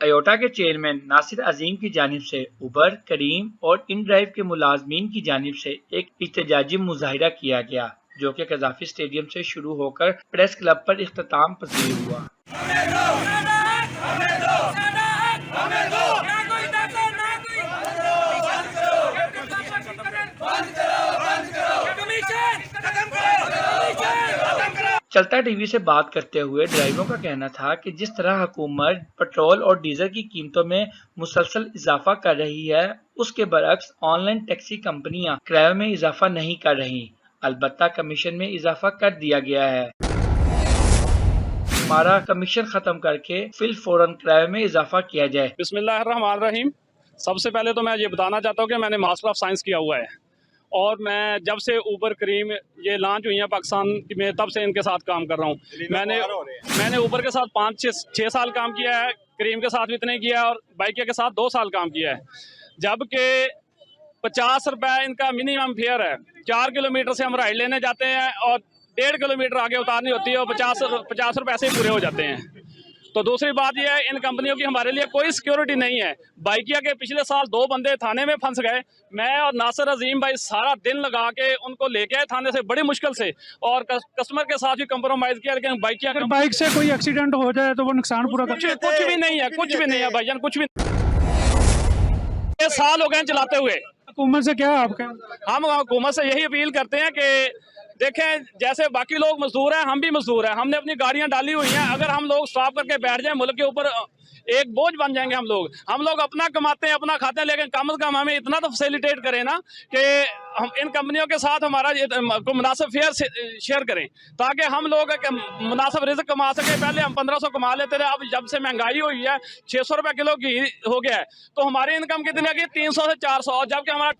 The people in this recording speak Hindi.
टोयोटा के चेयरमैन नासिर अजीम की जानिब से उबर, करीम और इनड्राइव के मुलाजमीन की जानिब से एक इhtजाजी मुजाहिरा किया गया, जो कि कज़ाफी स्टेडियम से शुरू होकर प्रेस क्लब पर इख्तिताम पजीर हुआ। चलता टीवी से बात करते हुए ड्राइवरों का कहना था कि जिस तरह हुकूमत पेट्रोल और डीजल की कीमतों में मुसलसल इजाफा कर रही है, उसके बरअक्स ऑनलाइन टैक्सी कंपनियां किराए में इजाफा नहीं कर रही, अलबत्ता कमीशन में इजाफा कर दिया गया है। हमारा कमीशन खत्म करके फिल फौरन किराए में इजाफा किया जाए। बिस्मिल्लाहिर्रहमानिर्रहीम। सबसे पहले तो मैं ये बताना चाहता हूँ कि मैंने मास्टर ऑफ साइंस किया हुआ है और मैं जब से ऊबर करीम ये लॉन्च हुई है पाकिस्तान में, तब से इनके साथ काम कर रहा हूँ। मैंने ऊबर के साथ 5-6 साल काम किया है, करीम के साथ भी इतने किया है और बाइकिया के साथ 2 साल काम किया है। जबकि 50 रुपये इनका मिनिमम फेयर है। 4 किलोमीटर से हम राइड लेने जाते हैं और 1.5 किलोमीटर आगे उतारनी होती है और 50 रुपये ऐसे ही पूरे हो जाते हैं। तो दूसरी बात यह है, इन कंपनियों की हमारे लिए कोई सिक्योरिटी नहीं है। बाइकिया के पिछले साल 2 बंदे थाने में फंस गए। मैं और नासिर अजीम भाई सारा दिन लगा के उनको लेके आए थाने से बड़ी मुश्किल से, और कस्टमर के साथ भी कंप्रोमाइज किया, लेकिन बाइकिया अगर बाइक से कोई एक्सीडेंट हो जाए तो वो नुकसान पूरा कुछ भी नहीं है, कुछ भी नहीं है भाईजान, कुछ भी। 6 साल हो गए चलाते हुए। हुकूमत से क्या आपका? हम हुकूमत से यही अपील करते हैं कि देखें, जैसे बाकी लोग मजदूर हैं, हम भी मजदूर हैं। हमने अपनी गाड़ियां डाली हुई हैं। अगर हम लोग स्टॉप करके बैठ जाएं, मुल्क के ऊपर एक बोझ बन जाएंगे हम लोग अपना कमाते हैं, अपना खाते हैं, लेकिन कम से कम हमें इतना तो फैसिलिटेट करें ना कि हम इन कंपनियों के साथ हमारा को मुनासिब फेयर शेयर करें, ताकि हम लोग मुनासिब रिज़्क़ कमा सकें। पहले हम 1500 कमा लेते थे, अब जब से महंगाई हुई है 600 रुपये किलो की हो गया है, तो हमारी इनकम कितनी है कि 300 से 400, और जबकि हमारा